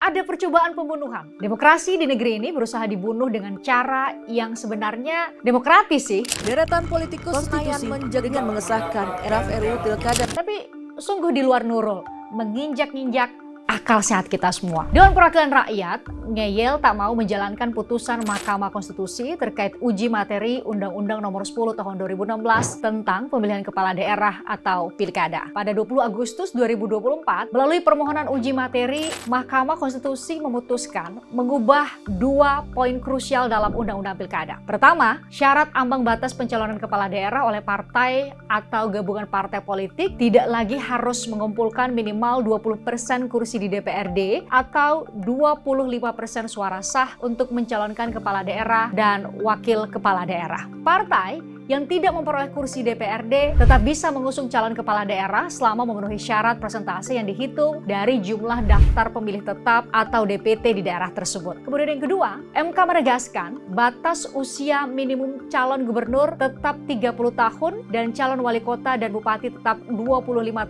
ada percobaan pembunuhan. Demokrasi di negeri ini berusaha dibunuh dengan cara yang sebenarnya demokratis sih. Deretan politikus Senayan dengan mengesahkan draft RUU Pilkada. Tapi sungguh di luar Nurul, menginjak-injak akal sehat kita semua. Dewan Perwakilan Rakyat ngeyel tak mau menjalankan putusan Mahkamah Konstitusi terkait uji materi Undang-Undang Nomor 10 Tahun 2016 tentang pemilihan kepala daerah atau pilkada. Pada 20 Agustus 2024, melalui permohonan uji materi, Mahkamah Konstitusi memutuskan mengubah 2 poin krusial dalam Undang-Undang Pilkada. Pertama, syarat ambang batas pencalonan kepala daerah oleh partai atau gabungan partai politik tidak lagi harus mengumpulkan minimal 20% kursi di DPRD atau 25% suara sah untuk mencalonkan kepala daerah dan wakil kepala daerah. Partai yang tidak memperoleh kursi DPRD tetap bisa mengusung calon kepala daerah selama memenuhi syarat persentase yang dihitung dari jumlah daftar pemilih tetap atau DPT di daerah tersebut. Kemudian yang kedua, MK menegaskan batas usia minimum calon gubernur tetap 30 tahun dan calon wali kota dan bupati tetap 25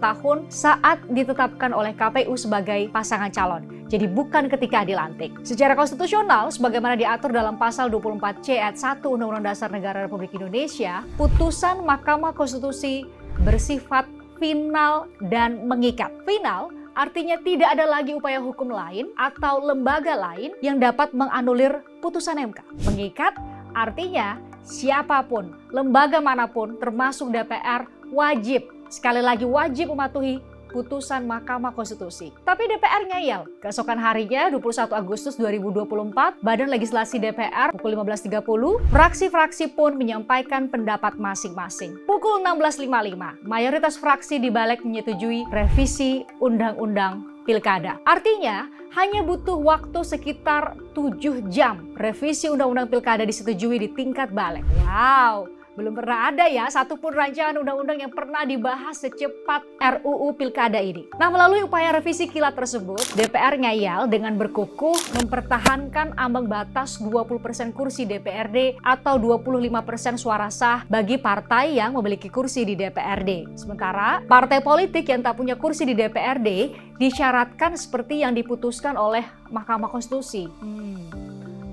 tahun saat ditetapkan oleh KPU sebagai pasangan calon. Jadi bukan ketika dilantik. Secara konstitusional, sebagaimana diatur dalam pasal 24C ayat 1 Undang-Undang Dasar Negara Republik Indonesia, putusan Mahkamah Konstitusi bersifat final dan mengikat. Final artinya tidak ada lagi upaya hukum lain atau lembaga lain yang dapat menganulir putusan MK. Mengikat artinya siapapun, lembaga manapun termasuk DPR wajib, sekali lagi wajib mematuhi putusan Mahkamah Konstitusi. Tapi DPR ngeyel. Keesokan harinya 21 Agustus 2024, Badan Legislasi DPR pukul 15.30, fraksi-fraksi pun menyampaikan pendapat masing-masing. Pukul 16.55, mayoritas fraksi di Balik menyetujui revisi Undang-Undang Pilkada. Artinya, hanya butuh waktu sekitar 7 jam revisi Undang-Undang Pilkada disetujui di tingkat Balik. Wow! Belum pernah ada ya satupun rancangan undang-undang yang pernah dibahas secepat RUU Pilkada ini. Nah, melalui upaya revisi kilat tersebut, DPR ngeyel dengan berkukuh mempertahankan ambang batas 20% kursi DPRD atau 25% suara sah bagi partai yang memiliki kursi di DPRD. Sementara, partai politik yang tak punya kursi di DPRD disyaratkan seperti yang diputuskan oleh Mahkamah Konstitusi.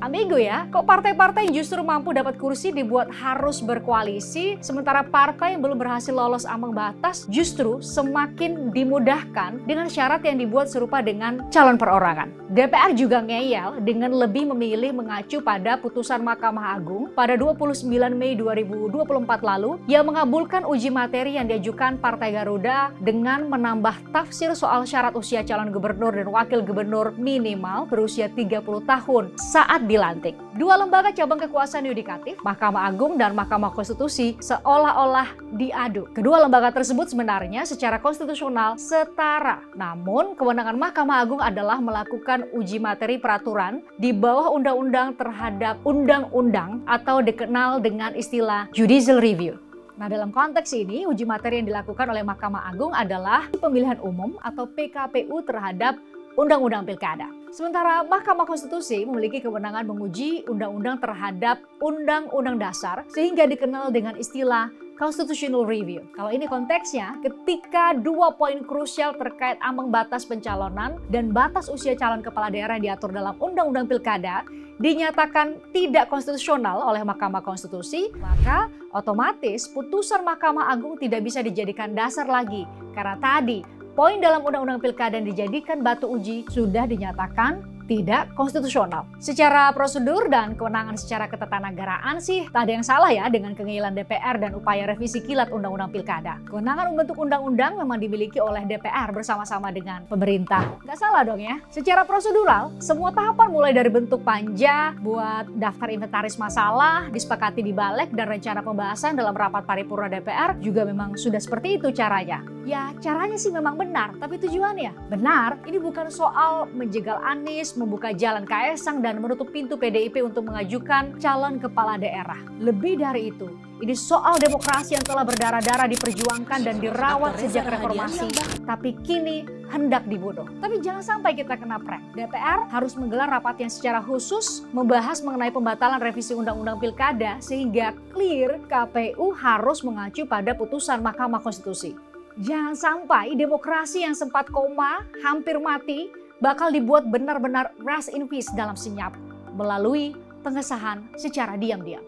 Amigo ya, kok partai-partai yang justru mampu dapat kursi dibuat harus berkoalisi, sementara partai yang belum berhasil lolos ambang batas justru semakin dimudahkan dengan syarat yang dibuat serupa dengan calon perorangan. DPR juga ngeyel dengan lebih memilih mengacu pada putusan Mahkamah Agung pada 29 Mei 2024 lalu yang mengabulkan uji materi yang diajukan Partai Garuda dengan menambah tafsir soal syarat usia calon gubernur dan wakil gubernur minimal berusia 30 tahun saat dilantik. Dua lembaga cabang kekuasaan yudikatif, Mahkamah Agung dan Mahkamah Konstitusi, seolah-olah diadu. Kedua lembaga tersebut sebenarnya secara konstitusional setara. Namun, kewenangan Mahkamah Agung adalah melakukan uji materi peraturan di bawah undang-undang terhadap undang-undang atau dikenal dengan istilah judicial review. Nah, dalam konteks ini, uji materi yang dilakukan oleh Mahkamah Agung adalah pemilihan umum atau PKPU terhadap Undang-Undang Pilkada. Sementara Mahkamah Konstitusi memiliki kewenangan menguji undang-undang terhadap Undang-Undang Dasar sehingga dikenal dengan istilah constitutional review. Kalau ini konteksnya ketika 2 poin krusial terkait ambang batas pencalonan dan batas usia calon kepala daerah yang diatur dalam Undang-Undang Pilkada dinyatakan tidak konstitusional oleh Mahkamah Konstitusi, maka otomatis putusan Mahkamah Agung tidak bisa dijadikan dasar lagi karena tadi poin dalam Undang-Undang Pilkada yang dijadikan batu uji sudah dinyatakan tidak konstitusional. Secara prosedur dan kewenangan secara ketatanegaraan sih tak ada yang salah ya dengan kengeilan DPR dan upaya revisi kilat Undang-Undang Pilkada. Kewenangan membentuk undang-undang memang dimiliki oleh DPR bersama-sama dengan pemerintah. Nggak salah dong ya. Secara prosedural, semua tahapan mulai dari bentuk panja, buat daftar inventaris masalah, disepakati di Balik dan rencana pembahasan dalam rapat paripurna DPR juga memang sudah seperti itu caranya. Ya, caranya sih memang benar, tapi tujuannya benar. Ini bukan soal menjegal Anies, membuka jalan Kaesang dan menutup pintu PDIP untuk mengajukan calon kepala daerah. Lebih dari itu, ini soal demokrasi yang telah berdarah-darah diperjuangkan dan dirawat sejak reformasi, tapi kini hendak dibunuh. Tapi jangan sampai kita kena prank. DPR harus menggelar rapat yang secara khusus membahas mengenai pembatalan revisi Undang-Undang Pilkada sehingga clear KPU harus mengacu pada putusan Mahkamah Konstitusi. Jangan sampai demokrasi yang sempat koma, hampir mati, bakal dibuat benar-benar rest in peace dalam senyap melalui pengesahan secara diam-diam.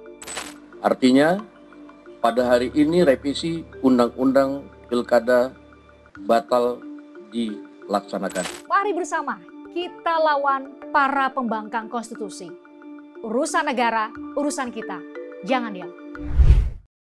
Artinya pada hari ini revisi Undang-Undang Pilkada batal dilaksanakan. Mari bersama kita lawan para pembangkang konstitusi. Urusan negara, urusan kita. Jangan diam.